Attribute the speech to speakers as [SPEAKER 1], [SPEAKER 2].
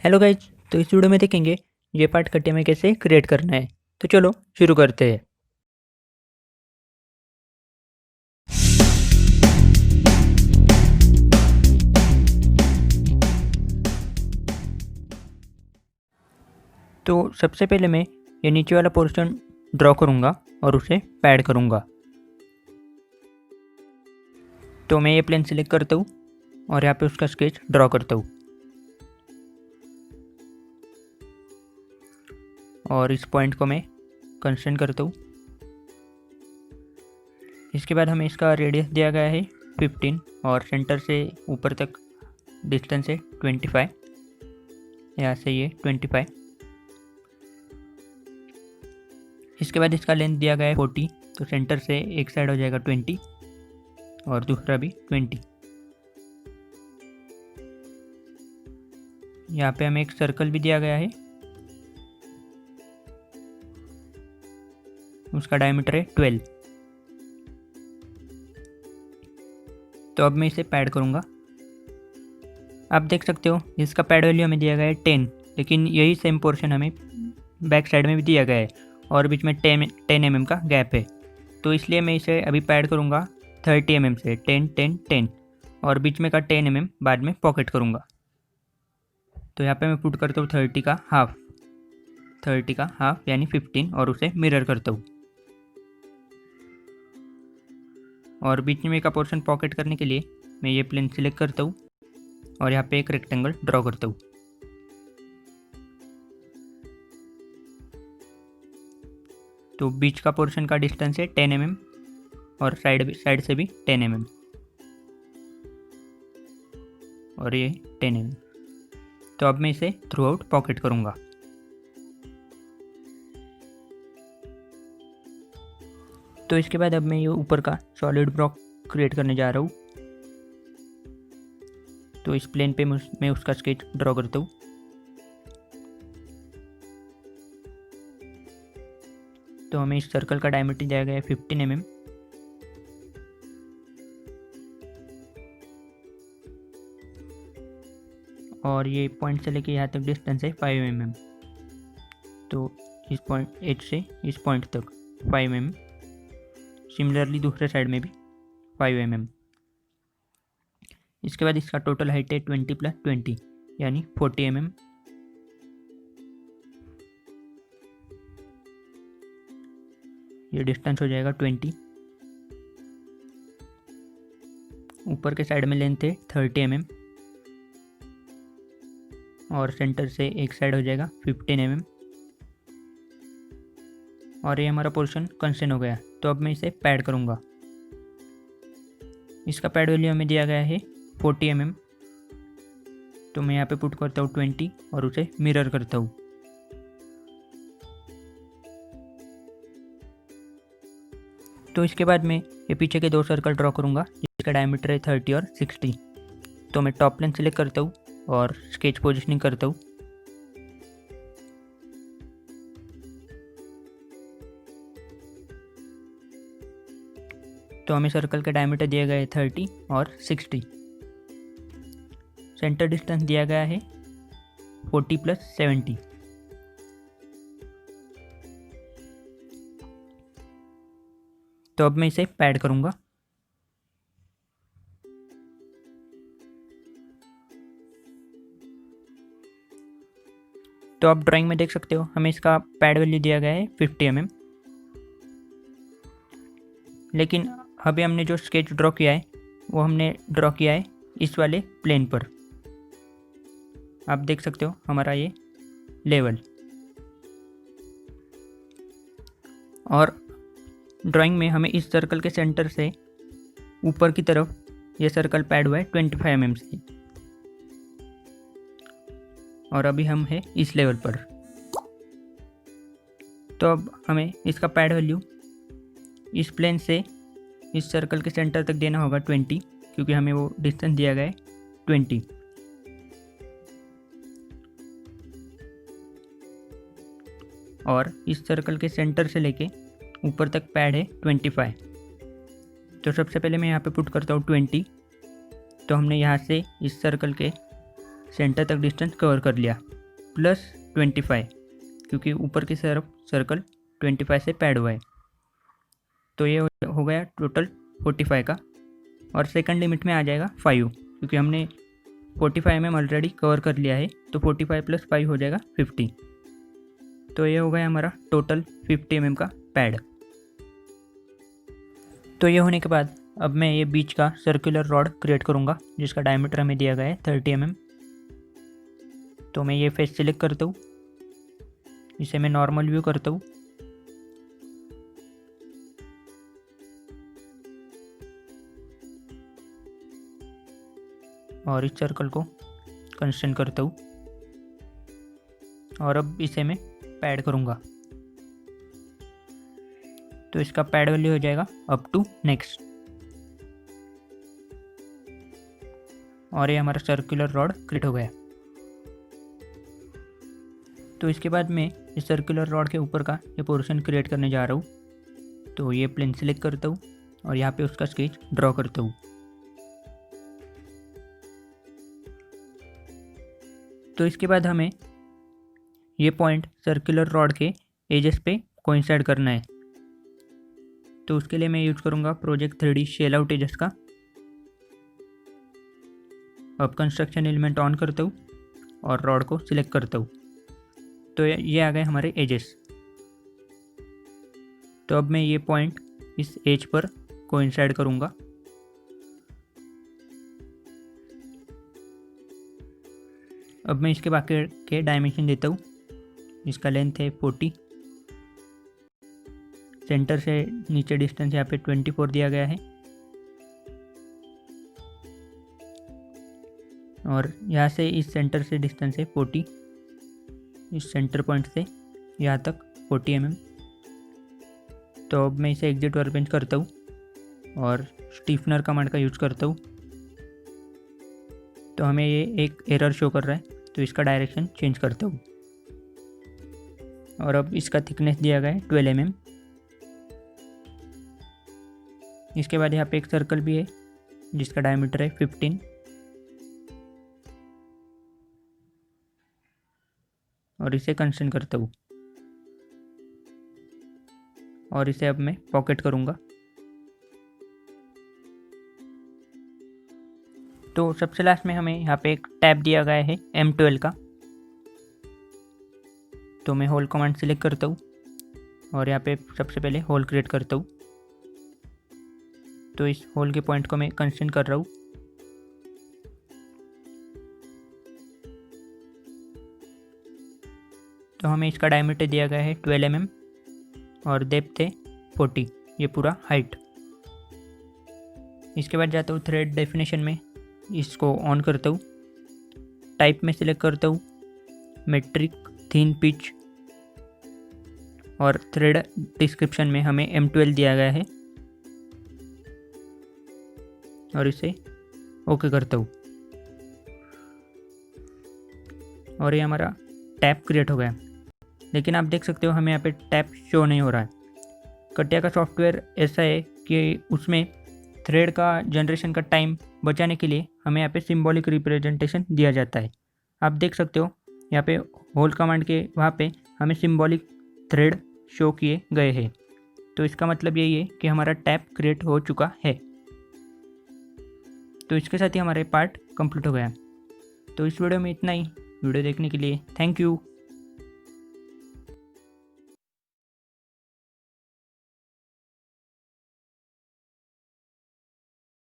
[SPEAKER 1] Hello guys. तो इस video में देखेंगे ये पार्ट कटिया में कैसे क्रिएट करना है। तो चलो शुरू करते हैं। तो सबसे पहले मैं ये नीचे वाला पोर्शन ड्रॉ करूँगा और उसे पैड करूँगा। तो मैं ये प्लेन सिलेक्ट करता हूँ और यहाँ पे उसका स्केच ड्रॉ करता हूँ और इस पॉइंट को मैं कंस्ट्रेंट करता हूँ। इसके बाद हमें इसका रेडियस दिया गया है 15 और सेंटर से ऊपर तक डिस्टेंस है 25। यहाँ से ये 25। इसके बाद इसका लेंथ दिया गया है 40, तो सेंटर से एक साइड हो जाएगा 20 और दूसरा भी 20। यहाँ पे हमें एक सर्कल भी दिया गया है, उसका डायमीटर है 12। तो अब मैं इसे पैड करूँगा। आप देख सकते हो इसका पैड वैल्यू हमें दिया गया है 10, लेकिन यही सेम पोर्शन हमें बैक साइड में भी दिया गया है और बीच में 10 mm का गैप है। तो इसलिए मैं इसे अभी पैड करूँगा 30 mm से 10 10 10 और बीच में का 10 mm बाद में पॉकेट करूँगा। तो यहाँ पे मैं पुट करता हूँ 30 का हाफ यानी 15 और उसे मिरर करता हूँ और बीच में का पोर्शन पॉकेट करने के लिए मैं ये प्लेन सिलेक्ट करता हूँ और यहाँ पे एक रेक्टेंगल ड्रॉ करता हूँ। तो बीच का पोर्शन का डिस्टेंस है 10 mm और साइड से भी 10 mm और ये 10 mm। तो अब मैं इसे थ्रू आउट पॉकेट करूँगा। तो इसके बाद अब मैं ये ऊपर का सॉलिड ब्लॉक क्रिएट करने जा रहा हूँ। तो इस प्लेन पे मैं उसका स्केच ड्रॉ करता हूँ। तो हमें इस सर्कल का डायमीटर दिया गया है 15 mm और ये पॉइंट से लेके यहाँ तक डिस्टेंस है 5 mm। तो इस पॉइंट एच से इस पॉइंट तक 5 mm, सिमिलरली दूसरे साइड में भी 5 mm। इसके बाद इसका टोटल हाइट है 20 + 20 यानी 40 mm। ये डिस्टेंस हो जाएगा 20। ऊपर के साइड में लेंथ है 30 mm और सेंटर से एक साइड हो जाएगा 15 mm और ये हमारा पोर्शन कंस्ट्रेंट हो गया। तो अब मैं इसे पैड करूँगा। इसका पैड वैल्यू हमें दिया गया है 40 mm। तो मैं यहाँ पे पुट करता हूँ 20 और उसे मिरर करता हूँ। तो इसके बाद मैं ये पीछे के 2 सर्कल ड्रॉ करूँगा जिसका डायमीटर है 30 और 60। तो मैं टॉप प्लेन सेलेक्ट करता हूँ और स्केच पोजिशनिंग करता हूँ। तो हमें सर्कल का डायमीटर दिया गया है 30 और 60। सेंटर डिस्टेंस दिया गया है 40 + 70। तो अब मैं इसे पैड करूँगा। तो आप ड्राइंग में देख सकते हो हमें इसका पैड वैल्यू दिया गया है 50 mm, लेकिन अभी हमने जो स्केच ड्रॉ किया है वो हमने ड्रॉ किया है इस वाले प्लेन पर। आप देख सकते हो हमारा ये लेवल। और ड्राइंग में हमें इस सर्कल के सेंटर से ऊपर की तरफ ये सर्कल पैड हुआ है 25 mm से और अभी हम है इस लेवल पर। तो अब हमें इसका पैड वैल्यू इस प्लेन से इस सर्कल के सेंटर तक देना होगा 20, क्योंकि हमें वो डिस्टेंस दिया गया है 20। और इस सर्कल के सेंटर से लेके ऊपर तक पैड है 25। तो सबसे पहले मैं यहाँ पे पुट करता हूँ 20। तो हमने यहाँ से इस सर्कल के सेंटर तक डिस्टेंस कवर कर लिया, प्लस 25 क्योंकि ऊपर की तरफ सर्कल 25 से पैड हुआ है। तो ये हो गया टोटल 45 का, और सेकंड लिमिट में आ जाएगा 5 क्योंकि हमने 45 mm ऑलरेडी कवर कर लिया है, तो 45 + 5 हो जाएगा 50। तो ये हो गया हमारा टोटल 50 mm का पैड। तो ये होने के बाद अब मैं ये बीच का सर्कुलर रॉड क्रिएट करूँगा जिसका डायमीटर हमें दिया गया है 30 mm। तो मैं ये फेस सिलेक्ट करता हूँ, इसे मैं नॉर्मल व्यू करता हूँ, और इस सर्कल को कंस्ट्रेंट करता हूँ, और अब इसे मैं पैड करूँगा। तो इसका पैड वैल्यू हो जाएगा अप टू नेक्स्ट, और ये हमारा सर्कुलर रॉड क्रिएट हो गया। तो इसके बाद मैं इस सर्कुलर रॉड के ऊपर का ये पोर्शन क्रिएट करने जा रहा हूँ। तो ये प्लेन सेलेक्ट करता हूँ और यहाँ पे उसका स्केच ड्रॉ करता हूँ। तो इसके बाद हमें ये पॉइंट सर्कुलर रॉड के एजेस पे कोइंसाइड करना है। तो उसके लिए मैं यूज करूँगा project 3D shell out edges का। अब कंस्ट्रक्शन एलिमेंट ऑन करता हूँ और रॉड को सिलेक्ट करता हूँ। तो ये आ गए हमारे एजेस। तो अब मैं ये पॉइंट इस एज पर कोइंसाइड करूँगा। अब मैं इसके बाकी के डायमेंशन देता हूँ। इसका लेंथ है 40, सेंटर से नीचे डिस्टेंस यहाँ पे 24 दिया गया है, और यहाँ से इस सेंटर से डिस्टेंस है 40, इस सेंटर पॉइंट से यहाँ तक 40 mm। तो अब मैं इसे एग्जिट वर्कबेंच करता हूँ और स्टीफनर कमांड का यूज करता हूँ। तो हमें ये एक एरर शो कर रहा है, तो इसका डायरेक्शन चेंज करता हूँ, और अब इसका थिकनेस दिया गया है 12 mm। इसके बाद यहाँ पे एक सर्कल भी है जिसका डायमीटर है 15, और इसे कंस्ट्रेंट करता हूँ, और इसे अब मैं पॉकेट करूँगा। तो सबसे लास्ट में हमें यहाँ पे एक टैब दिया गया है M12 का। तो मैं होल कमांड सिलेक्ट करता हूँ और यहाँ पे सबसे पहले होल क्रिएट करता हूँ। तो इस होल के पॉइंट को मैं कंस्ट्रेंट कर रहा हूँ। तो हमें इसका डायमीटर दिया गया है 12 mm और डेप्थ है 40, ये पूरा हाइट। इसके बाद जाता हूँ थ्रेड डेफिनेशन में, इसको ऑन करता हूँ, टाइप में सिलेक्ट करता हूँ मेट्रिक थिन पिच, और थ्रेड डिस्क्रिप्शन में हमें M12 दिया गया है, और इसे ओके करता हूँ, और ये हमारा टैप क्रिएट हो गया। लेकिन आप देख सकते हो हमें यहाँ पे टैप शो नहीं हो रहा है। कटिया का सॉफ्टवेयर ऐसा है कि उसमें थ्रेड का जनरेशन का टाइम बचाने के लिए हमें यहाँ पे सिंबॉलिक रिप्रेजेंटेशन दिया जाता है। आप देख सकते हो यहाँ पे होल कमांड के वहाँ पे हमें सिंबॉलिक थ्रेड शो किए गए हैं। तो इसका मतलब यही है कि हमारा टैप क्रिएट हो चुका है। तो इसके साथ ही हमारे पार्ट कंप्लीट हो गया। तो इस वीडियो में इतना ही। वीडियो देखने के लिए थैंक यू।